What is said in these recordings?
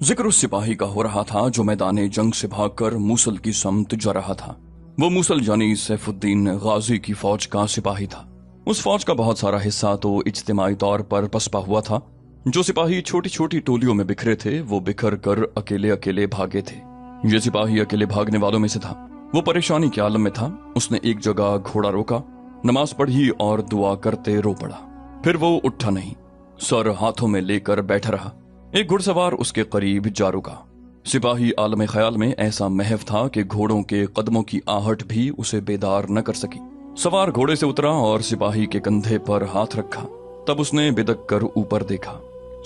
जिक्र उस सिपाही का हो रहा था जो मैदान जंग से भागकर मूसल की समत जा रहा था। वो मूसल यानी सैफुद्दीन गाजी की फौज का सिपाही था। उस फौज का बहुत सारा हिस्सा तो इज्तिमाई तौर पर पसपा हुआ था। जो सिपाही छोटी छोटी टोलियों में बिखरे थे वो बिखर कर अकेले अकेले भागे थे। ये सिपाही अकेले भागने वालों में से था। वो परेशानी के आलम में था। उसने एक जगह घोड़ा रोका, नमाज पढ़ी और दुआ करते रो पड़ा। फिर वो उठा नहीं, सर हाथों में लेकर बैठा रहा। एक घुड़सवार उसके करीब जा रुका। सिपाही आलम ख्याल में ऐसा महव था कि घोड़ों के कदमों की आहट भी उसे बेदार न कर सकी। सवार घोड़े से उतरा और सिपाही के कंधे पर हाथ रखा। तब उसने बिदक कर ऊपर देखा।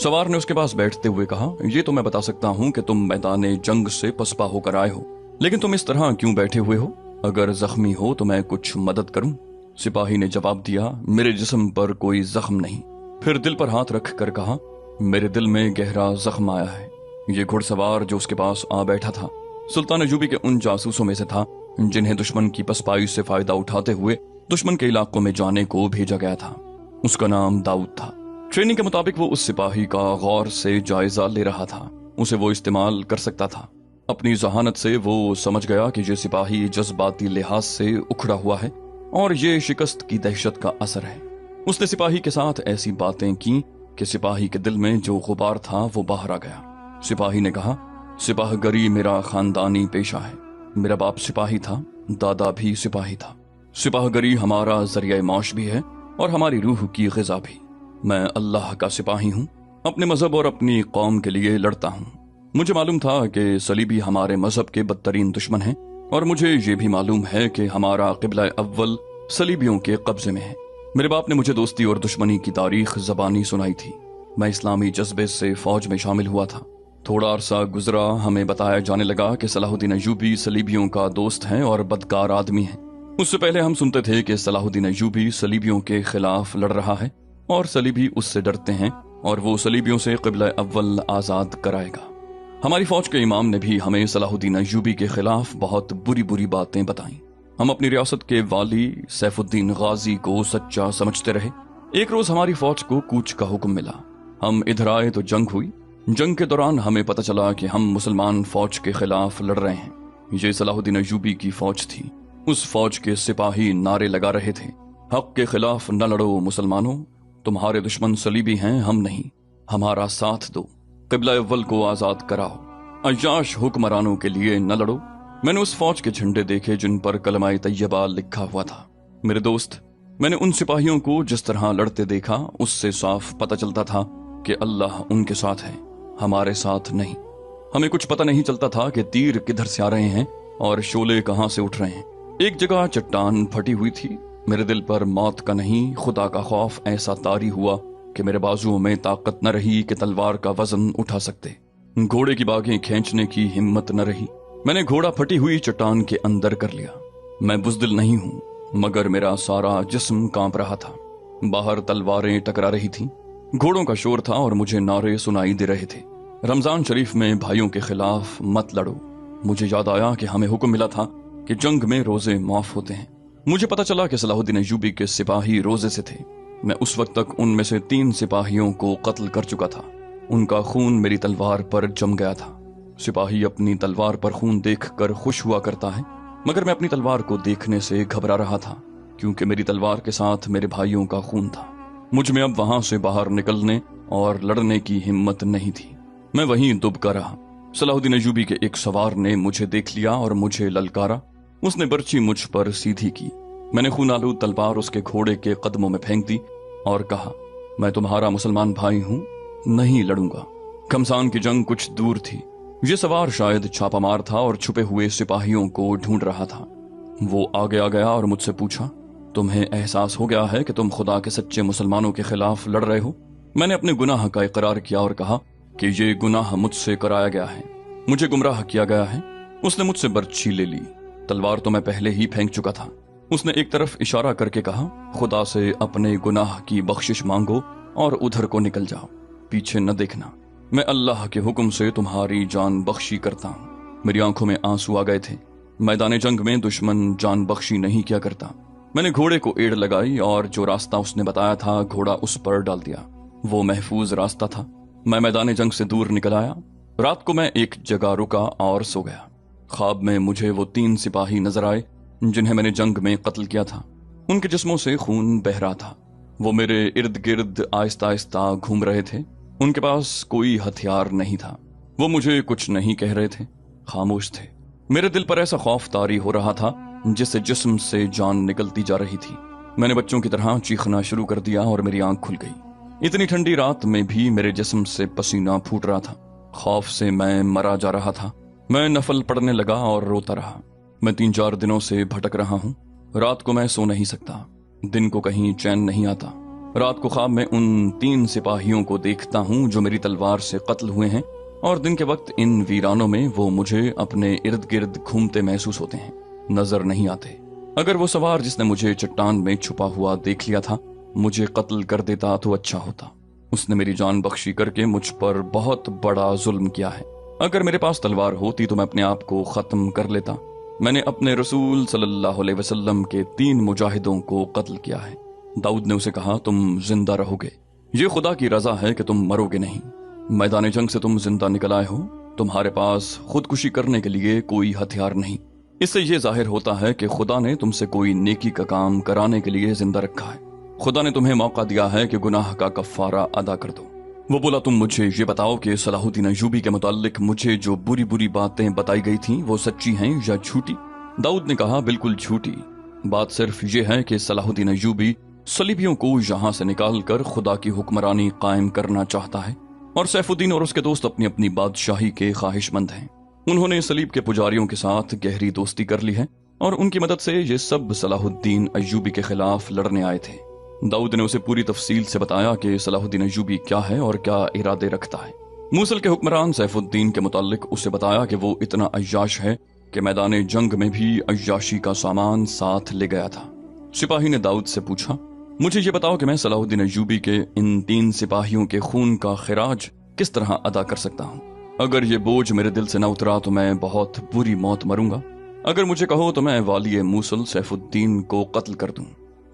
सवार ने उसके पास बैठते हुए कहा, ये तो मैं बता सकता हूँ कि तुम मैदान जंग से पसपा होकर आए हो, लेकिन तुम इस तरह क्यों बैठे हुए हो? अगर जख्मी हो तो मैं कुछ मदद करूं? सिपाही ने जवाब दिया, मेरे जिस्म पर कोई जख्म नहीं। फिर दिल पर हाथ रख कर कहा, मेरे दिल में गहरा जख्म आया है। ये घुड़सवार जो उसके पास आ बैठा था सुल्तान अयूबी के उन जासूसों में से था जिन्हें दुश्मन की पसपाई से फायदा उठाते हुए दुश्मन के इलाकों में जाने को भेजा गया था। उसका नाम दाऊद था। ट्रेनिंग के मुताबिक वो उस सिपाही का गौर से जायजा ले रहा था। उसे वो इस्तेमाल कर सकता था। अपनी जहानत से वो समझ गया कि ये सिपाही जज्बाती लिहाज से उखड़ा हुआ है और ये शिकस्त की दहशत का असर है। उसने सिपाही के साथ ऐसी बातें की कि सिपाही के दिल में जो गुबार था वो बाहर आ गया। सिपाही ने कहा, सिपाहगरी मेरा खानदानी पेशा है। मेरा बाप सिपाही था, दादा भी सिपाही था। सिपाहगरी हमारा जरिया माश भी है और हमारी रूह की ग़िज़ा भी। मैं अल्लाह का सिपाही हूँ, अपने मजहब और अपनी कौम के लिए लड़ता हूँ। मुझे मालूम था कि सलीबी हमारे मजहब के बदतरीन दुश्मन हैं और मुझे ये भी मालूम है कि हमारा क़िबला अव्वल सलीबियों के कब्जे में है। मेरे बाप ने मुझे दोस्ती और दुश्मनी की तारीख ज़बानी सुनाई थी। मैं इस्लामी जज्बे से फौज में शामिल हुआ था। थोड़ा अरसा गुजरा, हमें बताया जाने लगा कि सलाहुद्दीन अयूबी सलीबियों का दोस्त हैं और बदकार आदमी हैं। उससे पहले हम सुनते थे कि सलाहुद्दीन अयूबी सलीबियों के खिलाफ लड़ रहा है और सलीबी उससे डरते हैं और वो सलीबियों से क़िबला अव्वल आज़ाद कराएगा। हमारी फौज के इमाम ने भी हमें सलाहुद्दीन अयूबी के खिलाफ बहुत बुरी बुरी बातें बताईं। हम अपनी रियासत के वाली सैफुद्दीन गाजी को सच्चा समझते रहे। एक रोज हमारी फौज को कूच का हुक्म मिला। हम इधर आए तो जंग हुई। जंग के दौरान हमें पता चला कि हम मुसलमान फौज के खिलाफ लड़ रहे हैं। ये सलाहुद्दीन अयूबी की फौज थी। उस फौज के सिपाही नारे लगा रहे थे, हक के खिलाफ न लड़ो मुसलमानों, तुम्हारे दुश्मन सलीबी हैं, हम नहीं, हमारा साथ दो, क़िबला अव्वल को आज़ाद कराओ, अय्याश हुक्मरानों के लिए न लड़ो। मैंने उस फौज के झंडे देखे जिन पर कलमा तैयबा लिखा हुआ था। मेरे दोस्त, मैंने उन सिपाहियों को जिस तरह लड़ते देखा उससे साफ पता चलता था कि अल्लाह उनके साथ है, हमारे साथ नहीं। हमें कुछ पता नहीं चलता था कि तीर किधर से आ रहे हैं और शोले कहां से उठ रहे हैं। एक जगह चट्टान फटी हुई थी। मेरे दिल पर मौत का नहीं खुदा का खौफ ऐसा तारी हुआ कि मेरे बाजुओं में ताकत न रही कि तलवार का वजन उठा सकते। घोड़े की बागें खींचने की हिम्मत न रही। मैंने घोड़ा फटी हुई चट्टान के अंदर कर लिया। मैं बुज़दिल नहीं हूँ, मगर मेरा सारा जिस्म कांप रहा था। बाहर तलवारें टकरा रही थीं, घोड़ों का शोर था और मुझे नारे सुनाई दे रहे थे, रमजान शरीफ में भाइयों के खिलाफ मत लड़ो। मुझे याद आया कि हमें हुक्म मिला था कि जंग में रोजे माफ होते हैं। मुझे पता चला कि सलाहुद्दीन अयूबी के सिपाही रोजे से थे। मैं उस वक्त तक उनमें से 3 सिपाहियों को कत्ल कर चुका था। उनका खून मेरी तलवार पर जम गया था। सिपाही अपनी तलवार पर खून देखकर खुश हुआ करता है, मगर मैं अपनी तलवार को देखने से घबरा रहा था, क्योंकि मेरी तलवार के साथ मेरे भाइयों का खून था। मुझ में अब वहां से बाहर निकलने और लड़ने की हिम्मत नहीं थी। मैं वहीं दुबका रहा। सलाहुद्दीन अयूबी के एक सवार ने मुझे देख लिया और मुझे ललकारा। उसने बर्ची मुझ पर सीधी की। मैंने खूनालू तलवार उसके घोड़े के कदमों में फेंक दी और कहा, मैं तुम्हारा मुसलमान भाई हूं, नहीं लड़ूंगा। घमसान की जंग कुछ दूर थी। ये सवार शायद छापामार था और छुपे हुए सिपाहियों को ढूंढ रहा था। वो आगे आ गया और मुझसे पूछा, तुम्हें एहसास हो गया है कि तुम खुदा के सच्चे मुसलमानों के खिलाफ लड़ रहे हो? मैंने अपने गुनाह का इकरार किया और कहा कि ये गुनाह मुझसे कराया गया है, मुझे गुमराह किया गया है। उसने मुझसे बर्छी ले ली। तलवार तो मैं पहले ही फेंक चुका था। उसने एक तरफ इशारा करके कहा, खुदा से अपने गुनाह की बख्शिश मांगो और उधर को निकल जाओ, पीछे न देखना। मैं अल्लाह के हुक्म से तुम्हारी जान बख्शी करता हूँ। मेरी आंखों में आंसू आ गए थे। मैदान जंग में दुश्मन जान बख्शी नहीं किया करता। मैंने घोड़े को एड़ लगाई और जो रास्ता उसने बताया था घोड़ा उस पर डाल दिया। वो महफूज रास्ता था। मैं मैदान जंग से दूर निकल आया। रात को मैं एक जगह रुका और सो गया। ख्वाब में मुझे वो 3 सिपाही नजर आए जिन्हें मैंने जंग में कत्ल किया था। उनके जिस्मों से खून बह रहा था। वो मेरे इर्द गिर्द आहिस्ता आहिस्ता घूम रहे थे। उनके पास कोई हथियार नहीं था। वो मुझे कुछ नहीं कह रहे थे, खामोश थे। मेरे दिल पर ऐसा खौफ तारी हो रहा था जिससे जिस्म से जान निकलती जा रही थी। मैंने बच्चों की तरह चीखना शुरू कर दिया और मेरी आंख खुल गई। इतनी ठंडी रात में भी मेरे जिस्म से पसीना फूट रहा था। खौफ से मैं मरा जा रहा था। मैं नफल पढ़ने लगा और रोता रहा। मैं 3-4 दिनों से भटक रहा हूँ। रात को मैं सो नहीं सकता, दिन को कहीं चैन नहीं आता। रात को ख्वाब में उन 3 सिपाहियों को देखता हूँ जो मेरी तलवार से कत्ल हुए हैं, और दिन के वक्त इन वीरानों में वो मुझे अपने इर्द गिर्द घूमते महसूस होते हैं, नजर नहीं आते। अगर वो सवार जिसने मुझे चट्टान में छुपा हुआ देख लिया था मुझे कत्ल कर देता तो अच्छा होता। उसने मेरी जान बख्शी करके मुझ पर बहुत बड़ा जुल्म किया है। अगर मेरे पास तलवार होती तो मैं अपने आप को खत्म कर लेता। मैंने अपने रसूल सल्लल्लाहु अलैहि वसल्लम के 3 मुजाहिदों को कत्ल किया है। दाऊद ने उसे कहा, तुम जिंदा रहोगे, ये खुदा की रजा है कि तुम मरोगे नहीं। मैदान जंग से तुम जिंदा निकल आए हो। तुम्हारे पास खुदकुशी करने के लिए कोई हथियार नहीं। इससे ये जाहिर होता है कि खुदा ने तुमसे कोई नेकी का काम कराने के लिए जिंदा रखा है। खुदा ने तुम्हें मौका दिया है कि गुनाह का कफारा अदा कर दो। वो बोला, तुम मुझे ये बताओ कि सलाहुद्दीन अय्यूबी के मुताल्लिक मुझे जो बुरी बुरी बातें बताई गई थीं वो सच्ची हैं या झूठी? दाऊद ने कहा, बिल्कुल झूठी। बात सिर्फ ये है कि सलाहुद्दीन अय्यूबी सलीबियों को यहाँ से निकाल कर खुदा की हुक्मरानी कायम करना चाहता है, और सैफुद्दीन और उसके दोस्त अपनी अपनी बादशाही के ख्वाहिशमंद हैं। उन्होंने सलीब के पुजारियों के साथ गहरी दोस्ती कर ली है और उनकी मदद से ये सब सलाहुद्दीन अय्यूबी के खिलाफ लड़ने आए थे। दाऊद ने उसे पूरी तफसील से बताया कि सलाहुद्दीन अय्यूबी क्या है और क्या इरादे रखता है। मूसल के हुक्मरान सैफुद्दीन के मुताल्लिक उसे बताया कि वो इतना अय्याश है कि मैदान जंग में भी अय्याशी का सामान साथ ले गया था। सिपाही ने दाऊद से पूछा, मुझे ये बताओ कि मैं सलाहुद्दीन अय्यूबी के इन 3 सिपाहियों के खून का खिराज किस तरह अदा कर सकता हूँ? अगर ये बोझ मेरे दिल से न उतरा तो मैं बहुत बुरी मौत मरूंगा। अगर मुझे कहो तो मैं वाली मूसल सैफुद्दीन को कत्ल कर दूं।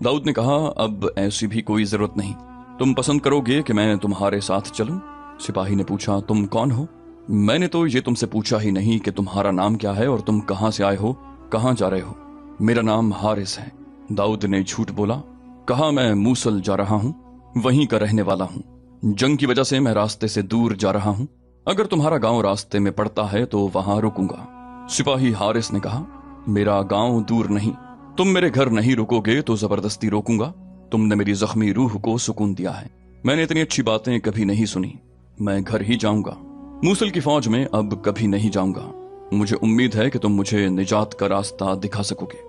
दाऊद ने कहा, अब ऐसी भी कोई जरूरत नहीं। तुम पसंद करोगे कि मैं तुम्हारे साथ चलूं? सिपाही ने पूछा, तुम कौन हो? मैंने तो ये तुमसे पूछा ही नहीं कि तुम्हारा नाम क्या है और तुम कहां से आए हो, कहां जा रहे हो? मेरा नाम हारिस है। दाऊद ने झूठ बोला, कहा, मैं मूसल जा रहा हूं, वहीं का रहने वाला हूं। जंग की वजह से मैं रास्ते से दूर जा रहा हूं। अगर तुम्हारा गांव रास्ते में पड़ता है तो वहां रुकूंगा। सिपाही हारिस ने कहा, मेरा गांव दूर नहीं, तुम मेरे घर नहीं रुकोगे तो जबरदस्ती रोकूंगा। तुमने मेरी जख्मी रूह को सुकून दिया है। मैंने इतनी अच्छी बातें कभी नहीं सुनी। मैं घर ही जाऊंगा, मूसल की फौज में अब कभी नहीं जाऊंगा। मुझे उम्मीद है कि तुम मुझे निजात का रास्ता दिखा सकोगे।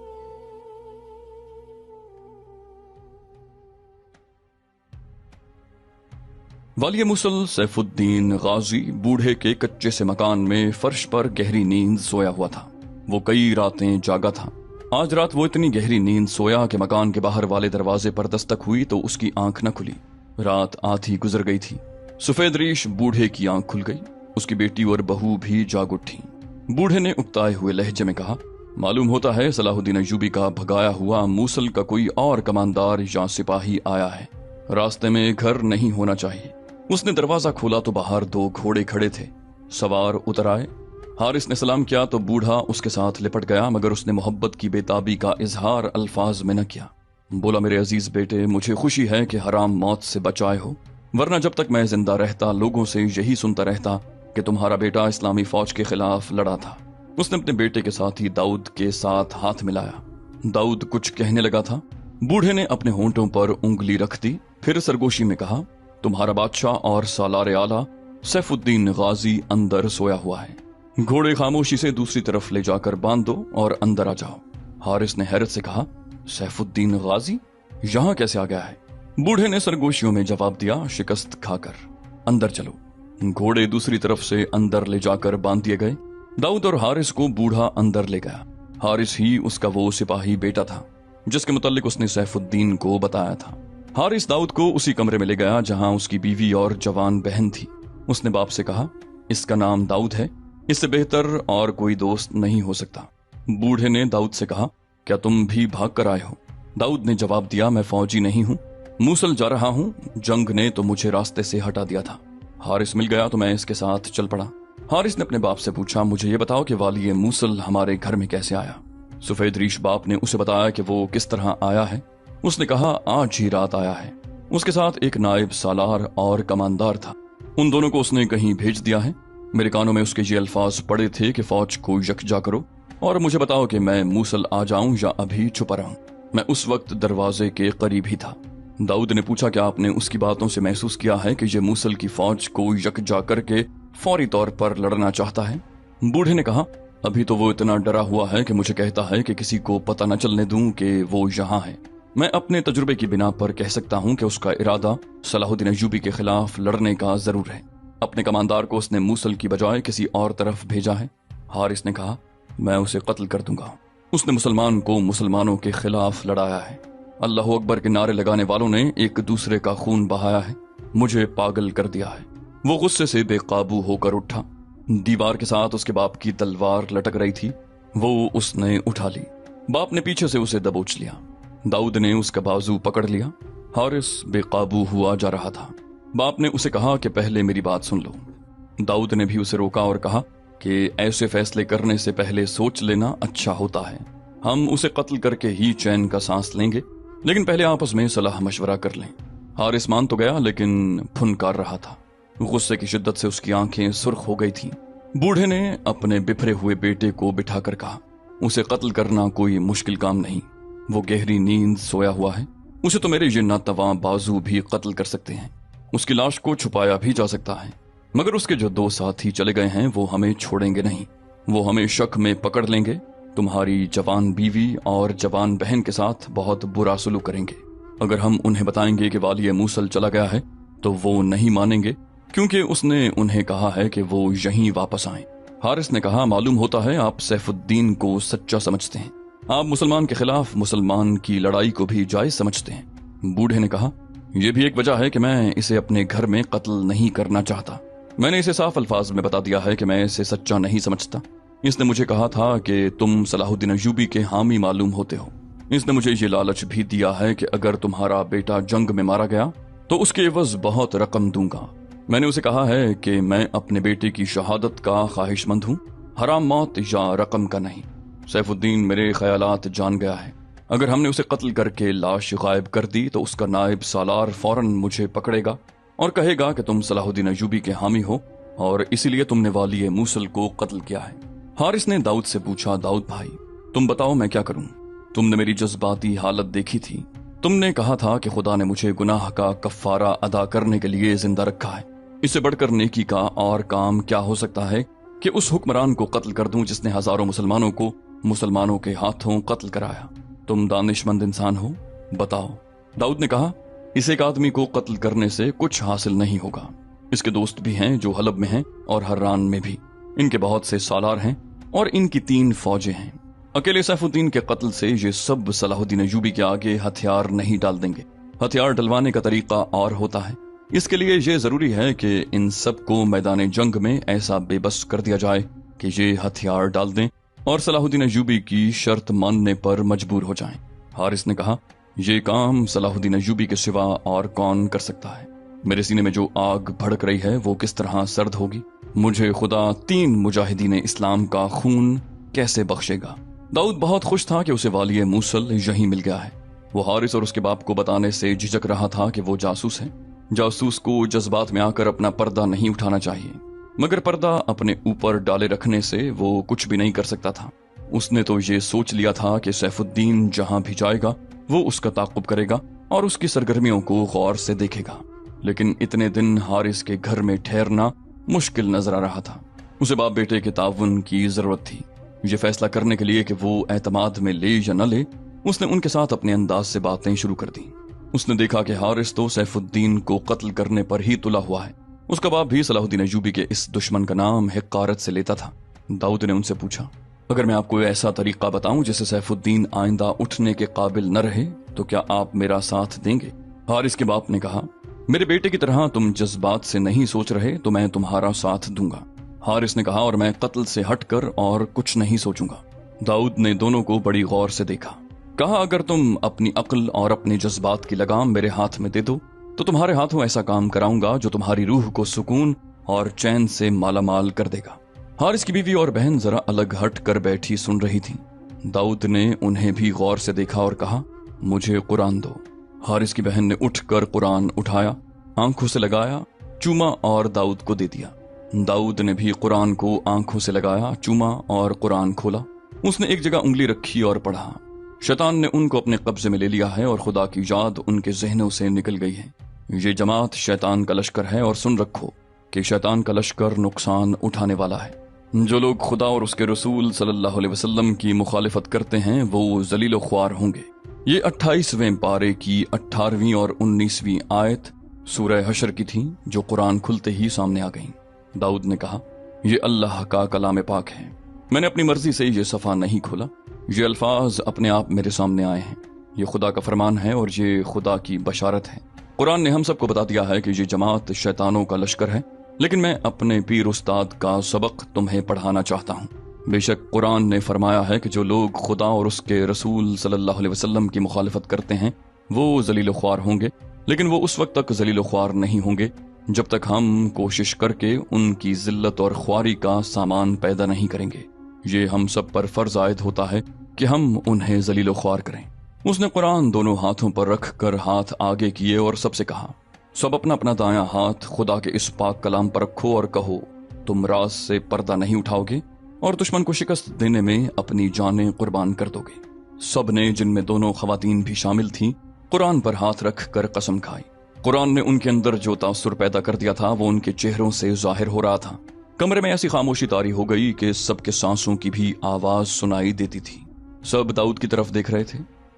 वाली मूसल सैफुद्दीन गाजी बूढ़े के कच्चे से मकान में फर्श पर गहरी नींद सोया हुआ था। वो कई रातें जागा था। आज रात वो इतनी गहरी नींद सोया कि मकान के बाहर वाले दरवाजे पर दस्तक हुई तो उसकी आंख न खुली। रात आधी गुजर गई थी। सफेद रीश बूढ़े की आंख खुल गई। उसकी बेटी और बहू भी जाग उठी। बूढ़े ने उकताए हुए लहजे में कहा, मालूम होता है सलाहुद्दीन अय्यूबी का भगाया हुआ मूसल का कोई और कमांदार या सिपाही आया है। रास्ते में घर नहीं होना चाहिए। उसने दरवाजा खोला तो बाहर 2 घोड़े खड़े थे। सवार उतर आए। हारिस ने सलाम किया तो बूढ़ा उसके साथ लिपट गया, मगर उसने मोहब्बत की बेताबी का इजहार अल्फाज में न किया। बोला, मेरे अजीज बेटे, मुझे खुशी है कि हराम मौत से बचाए हो, वरना जब तक मैं जिंदा रहता लोगों से यही सुनता रहता कि तुम्हारा बेटा इस्लामी फौज के खिलाफ लड़ा था। उसने अपने बेटे के साथ ही दाऊद के साथ हाथ मिलाया। दाऊद कुछ कहने लगा था। बूढ़े ने अपने होंठों पर उंगली रख दी, फिर सरगोशी में कहा, तुम्हारा बादशाह और सालार आला सैफुद्दीन गाजी अंदर सोया हुआ है। घोड़े खामोशी से दूसरी तरफ ले जाकर बांध दो और अंदर आ जाओ। हारिस ने हैरत से कहा, सैफुद्दीन गाजी यहां कैसे आ गया है? बूढ़े ने सरगोशियों में जवाब दिया, शिकस्त खाकर। अंदर चलो। घोड़े दूसरी तरफ से अंदर ले जाकर बांध दिए गए। दाऊद और हारिस को बूढ़ा अंदर ले गया। हारिस ही उसका वो सिपाही बेटा था जिसके मुताल्लिक उसने सैफुद्दीन को बताया था। हारिस दाऊद को उसी कमरे में ले गया जहां उसकी बीवी और जवान बहन थी। उसने बाप से कहा, इसका नाम दाऊद है, इससे बेहतर और कोई दोस्त नहीं हो सकता। बूढ़े ने दाऊद से कहा, क्या तुम भी भाग कर आए हो? दाऊद ने जवाब दिया, मैं फौजी नहीं हूं, मूसल जा रहा हूं। जंग ने तो मुझे रास्ते से हटा दिया था। हारिस मिल गया तो मैं इसके साथ चल पड़ा। हारिस ने अपने बाप से पूछा, मुझे ये बताओ कि वाली मूसल हमारे घर में कैसे आया? सफेद रीश बाप ने उसे बताया कि वो किस तरह आया है। उसने कहा, आज ही रात आया है। उसके साथ एक नायब सालार और कमानदार था। उन दोनों को उसने कहीं भेज दिया है। मेरे कानों में उसके ये अल्फाज पड़े थे कि फौज को यकजा करो और मुझे बताओ कि मैं मूसल आ जाऊं या अभी छुपा रहूं। मैं उस वक्त दरवाजे के करीब ही था। दाऊद ने पूछा, क्या आपने उसकी बातों से महसूस किया है कि ये मूसल की फौज को यकजा करके फौरी तौर पर लड़ना चाहता है? बूढ़े ने कहा, अभी तो वो इतना डरा हुआ है कि मुझे कहता है कि किसी को पता न चलने दूं कि वो यहाँ है। मैं अपने तजुर्बे की बिना पर कह सकता हूं कि उसका इरादा सलाहुद्दीन अय्यूबी के खिलाफ लड़ने का जरूर है। अपने कमानदार को उसने मूसल की बजाय किसी और तरफ भेजा है। हारिस ने कहा, मैं उसे कत्ल कर दूंगा। उसने मुसलमान को मुसलमानों के खिलाफ लड़ाया है। अल्लाह अकबर के नारे लगाने वालों ने एक दूसरे का खून बहाया है। मुझे पागल कर दिया है। वो गुस्से से बेकाबू होकर उठा। दीवार के साथ उसके बाप की तलवार लटक रही थी। वो उसने उठा ली। बाप ने पीछे से उसे दबोच लिया। दाऊद ने उसका बाजू पकड़ लिया। हारिस बेकाबू हुआ जा रहा था। बाप ने उसे कहा कि पहले मेरी बात सुन लो। दाऊद ने भी उसे रोका और कहा कि ऐसे फैसले करने से पहले सोच लेना अच्छा होता है। हम उसे कत्ल करके ही चैन का सांस लेंगे, लेकिन पहले आपस में सलाह मशवरा कर लें। हारिस मान तो गया, लेकिन फुनकार रहा था। गुस्से की शिद्दत से उसकी आंखें सुर्ख हो गई थीं। बूढ़े ने अपने बिफरे हुए बेटे को बिठाकर कहा, उसे कत्ल करना कोई मुश्किल काम नहीं। वो गहरी नींद सोया हुआ है। उसे तो मेरे ये नातवा बाजू भी कत्ल कर सकते हैं। उसकी लाश को छुपाया भी जा सकता है, मगर उसके जो दो साथी चले गए हैं वो हमें छोड़ेंगे नहीं। वो हमें शक में पकड़ लेंगे। तुम्हारी जवान बीवी और जवान बहन के साथ बहुत बुरा सलूक करेंगे। अगर हम उन्हें बताएंगे कि वाली मूसल चला गया है तो वो नहीं मानेंगे, क्योंकि उसने उन्हें कहा है कि वो यहीं वापस आएं। हारिस ने कहा, मालूम होता है आप सैफुद्दीन को सच्चा समझते हैं। आप मुसलमान के खिलाफ मुसलमान की लड़ाई को भी जायज समझते हैं। बूढ़े ने कहा, यह भी एक वजह है कि मैं इसे अपने घर में कत्ल नहीं करना चाहता। मैंने इसे साफ अल्फाज में बता दिया है कि मैं इसे सच्चा नहीं समझता। इसने मुझे कहा था कि तुम सलाहुद्दीन अय्यूबी के हामी मालूम होते हो। इसने मुझे ये लालच भी दिया है कि अगर तुम्हारा बेटा जंग में मारा गया तो उसके एवज बहुत रकम दूंगा। मैंने उसे कहा है कि मैं अपने बेटे की शहादत का ख्वाहिशमंद हूँ, हराम मौत या रकम का नहीं। सैफुद्दीन मेरे ख्यालात जान गया है। अगर हमने उसे कत्ल करके लाश गायब कर दी तो उसका नायब सालार फौरन मुझे पकड़ेगा और कहेगा कि तुम सलाहुद्दीन अय्यूबी के हामी हो और इसीलिए तुमने वाली मूसल को कत्ल किया है। हारिस ने दाऊद से पूछा, दाऊद भाई, तुम बताओ मैं क्या करूं? तुमने मेरी जज्बाती हालत देखी थी। तुमने कहा था कि खुदा ने मुझे गुनाह का कफ्फारा अदा करने के लिए जिंदा रखा है। इससे बढ़कर नेकी का और काम क्या हो सकता है कि उस हुक्मरान को कत्ल कर दूं जिसने हजारों मुसलमानों को मुसलमानों के हाथों कत्ल कराया। तुम दानिशमंद इंसान हो, बताओ। दाऊद ने कहा, इस एक आदमी को कत्ल करने से कुछ हासिल नहीं होगा। इसके दोस्त भी हैं जो हलब में हैं और हर्रान में भी। इनके बहुत से सालार हैं और इनकी 3 फौजें हैं। अकेले सैफुद्दीन के कत्ल से ये सब सलाहुद्दीन अय्यूबी के आगे हथियार नहीं डाल देंगे। हथियार डलवाने का तरीका और होता है। इसके लिए ये जरूरी है कि इन सब को मैदान जंग में ऐसा बेबस कर दिया जाए कि ये हथियार डाल दें और सलाहुद्दीन अय्यूबी की शर्त मानने पर मजबूर हो जाएं। हारिस ने कहा, ये काम सलाहुद्दीन अय्यूबी के सिवा और कौन कर सकता है? मेरे सीने में जो आग भड़क रही है वो किस तरह सर्द होगी? मुझे खुदा 3 मुजाहिदीन इस्लाम का खून कैसे बख्शेगा? दाऊद बहुत खुश था कि उसे वाली मूसल यहीं मिल गया है। वो हारिस और उसके बाप को बताने से झिझक रहा था कि वो जासूस है। जासूस को जज्बात में आकर अपना पर्दा नहीं उठाना चाहिए, मगर पर्दा अपने ऊपर डाले रखने से वो कुछ भी नहीं कर सकता था। उसने तो ये सोच लिया था कि सैफुद्दीन जहां भी जाएगा वो उसका ताक़ुब करेगा और उसकी सरगर्मियों को गौर से देखेगा। लेकिन इतने दिन हारिस के घर में ठहरना मुश्किल नजर आ रहा था। उसे बाप बेटे के ताउन की जरूरत थी। ये फैसला करने के लिए कि वो एतमाद में ले या न ले, उसने उनके साथ अपने अंदाज से बातें शुरू कर दी। उसने देखा कि हारिस तो सैफुद्दीन को कत्ल करने पर ही तुला हुआ है। उसका बाप भी सलाहुद्दीन अय्यूबी के इस दुश्मन का नाम हिकारत से लेता था। दाऊद ने उनसे पूछा, अगर मैं आपको ऐसा तरीका बताऊं जिससे सैफुद्दीन आइंदा उठने के काबिल न रहे तो क्या आप मेरा साथ देंगे? हारिस के बाप ने कहा, मेरे बेटे की तरह तुम जज्बात से नहीं सोच रहे तो मैं तुम्हारा साथ दूंगा। हारिस ने कहा, और मैं कत्ल से हटकर और कुछ नहीं सोचूंगा। दाऊद ने दोनों को बड़ी गौर से देखा। कहा, अगर तुम अपनी अक्ल और अपने जज्बात की लगाम मेरे हाथ में दे दो तो तुम्हारे हाथों ऐसा काम कराऊंगा जो तुम्हारी रूह को सुकून और चैन से माला माल कर देगा। हारिस की बीवी और बहन जरा अलग हट कर बैठी सुन रही थीं। दाऊद ने उन्हें भी गौर से देखा और कहा, मुझे कुरान दो। हारिस की बहन ने उठकर कुरान उठाया, आंखों से लगाया, चूमा और दाऊद को दे दिया। दाऊद ने भी कुरान को आंखों से लगाया, चूमा और कुरान खोला। उसने एक जगह उंगली रखी और पढ़ा। शैतान ने उनको अपने कब्जे में ले लिया है और खुदा की याद उनके जहनों से निकल गई है। ये जमात शैतान का लश्कर है और सुन रखो कि शैतान का लश्कर नुकसान उठाने वाला है। जो लोग खुदा और उसके रसूल सल्लल्लाहु अलैहि वसल्लम की मुखालिफत करते हैं वो जलील ख्वार होंगे। ये 28वें पारे की 18वीं और 19वीं आयत सूरह हशर की थी, जो कुरान खुलते ही सामने आ गईं। दाऊद ने कहा, ये अल्लाह का कलाम पाक है, मैंने अपनी मर्जी से ये सफ़ा नहीं खोला, ये अल्फाज अपने आप मेरे सामने आए हैं। ये खुदा का फरमान है और ये खुदा की बशारत है। कुरान ने हम सबको बता दिया है कि ये जमात शैतानों का लश्कर है, लेकिन मैं अपने पीर उस्ताद का सबक तुम्हें पढ़ाना चाहता हूँ। बेशक कुरान ने फरमाया है कि जो लोग खुदा और उसके रसूल सल्लल्लाहु अलैहि वसल्लम की मुखालिफत करते हैं वो जलील ख्वार होंगे, लेकिन वो उस वक्त तक जलील ख्वार नहीं होंगे जब तक हम कोशिश करके उनकी जिल्लत और ख्वारी का सामान पैदा नहीं करेंगे। ये हम सब पर फर्ज आयद होता है कि हम उन्हें जलील ख्वार करें। उसने कुरान दोनों हाथों पर रख कर हाथ आगे किए और सबसे कहा, सब अपना अपना दायां हाथ खुदा के इस पाक कलाम पर रखो और कहो, तुम राज से पर्दा नहीं उठाओगे और दुश्मन को शिकस्त देने में अपनी जानें कुर्बान कर दोगे। सब ने, जिनमें दोनों खवातीन भी शामिल थीं, कुरान पर हाथ रख कर कसम खाई। कुरान ने उनके अंदर जो तासुर पैदा कर दिया था वो उनके चेहरों से जाहिर हो रहा था। कमरे में ऐसी खामोशी तारी हो गई कि सबके सांसों की भी आवाज सुनाई देती थी। सब दाऊद की तरफ देख रहे थे।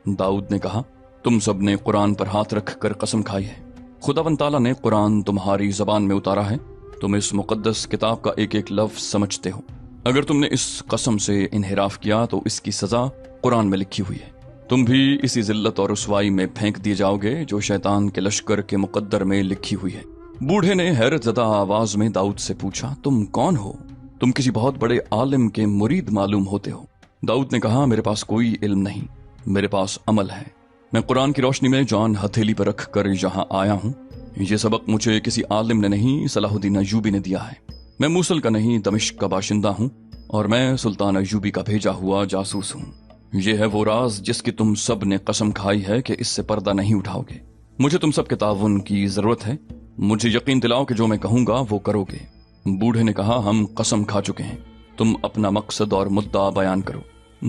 दाऊद ने कहा, तुम सब ने कुरान पर हाथ रख कर कसम खाई है। खुदावंद ताला ने कुरान तुम्हारी जबान में उतारा है। तुम इस मुकद्दस किताब का एक एक लफ्ज समझते हो। अगर तुमने इस कसम से इन्हिराफ किया तो इसकी सजा कुरान में लिखी हुई है। तुम भी इसी जिल्लत और रुसवाई में फेंक दिए जाओगे जो शैतान के लश्कर के मुकद्दर में लिखी हुई है। बूढ़े ने हैरत ज़दा आवाज में दाऊद से पूछा, तुम कौन हो? तुम किसी बहुत बड़े आलिम के मुरीद मालूम होते हो। दाऊद ने कहा, मेरे पास कोई इल्म नहीं, मेरे पास अमल है। मैं कुरान की रोशनी में जान हथेली पर रख कर यहाँ आया हूँ। ये सबक मुझे किसी आलिम ने नहीं, सलाहुद्दीन अय्यूबी ने दिया है। मैं मूसल का नहीं, दमिश्क का बाशिंदा हूँ और मैं सुल्तान अय्यूबी का भेजा हुआ जासूस हूँ। ये है वो राज जिसकी तुम सब ने कसम खाई है कि इससे पर्दा नहीं उठाओगे। मुझे तुम सब के ताउन की जरूरत है। मुझे यकीन दिलाओ कि जो मैं कहूंगा वो करोगे। बूढ़े ने कहा, हम कसम खा चुके हैं, तुम अपना मकसद और मुद्दा बयान करो।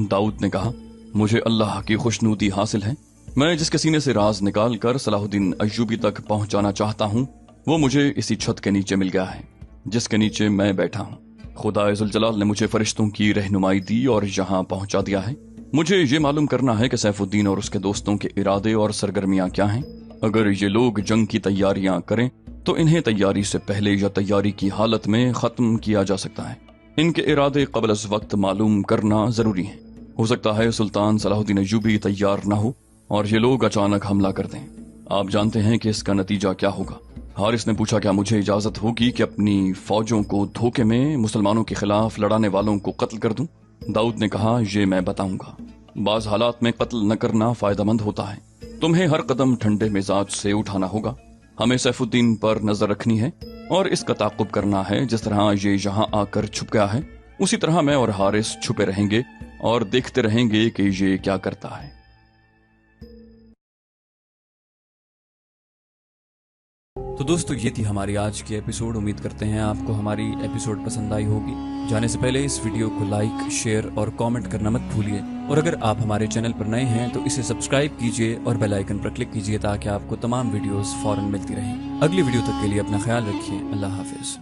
दाऊद ने कहा, मुझे अल्लाह की खुशनूदी हासिल है। मैं जिसके सीने से राज निकाल कर सलाहुद्दीन अय्यूबी तक पहुंचाना चाहता हूं वो मुझे इसी छत के नीचे मिल गया है जिसके नीचे मैं बैठा हूं। खुदा इज़्ज़ुल जलाल ने मुझे फरिश्तों की रहनुमाई दी और यहाँ पहुंचा दिया है। मुझे ये मालूम करना है कि सैफुद्दीन और उसके दोस्तों के इरादे और सरगर्मियां क्या हैं। अगर ये लोग जंग की तैयारियां करें तो इन्हें तैयारी से पहले या तैयारी की हालत में खत्म किया जा सकता है। इनके इरादे क़ब्ल अज़ वक्त मालूम करना जरूरी है। हो सकता है सुल्तान सलाहुद्दीन अय्यूबी तैयार न हो और ये लोग अचानक हमला कर दें। आप जानते हैं कि इसका नतीजा क्या होगा। हारिस ने पूछा, क्या मुझे इजाजत होगी कि अपनी फौजों को धोखे में मुसलमानों के खिलाफ लड़ाने वालों को कत्ल कर दूं? दाऊद ने कहा, ये मैं बताऊंगा। बाज हालात में कत्ल न करना फायदेमंद होता है। तुम्हें हर कदम ठंडे मिजाज से उठाना होगा। हमें सैफुद्दीन पर नजर रखनी है और इसका ताक़ुब करना है। जिस तरह ये यहाँ आकर छुप गया है उसी तरह मैं और हारिस छुपे रहेंगे और देखते रहेंगे कि ये क्या करता है। तो दोस्तों, ये थी हमारी आज की एपिसोड। उम्मीद करते हैं आपको हमारी एपिसोड पसंद आई होगी। जाने से पहले इस वीडियो को लाइक, शेयर और कमेंट करना मत भूलिए। और अगर आप हमारे चैनल पर नए हैं तो इसे सब्सक्राइब कीजिए और बेल आइकन पर क्लिक कीजिए ताकि आपको तमाम वीडियोस फौरन मिलती रहें। अगली वीडियो तक के लिए अपना ख्याल रखिए। अल्लाह हाफिज।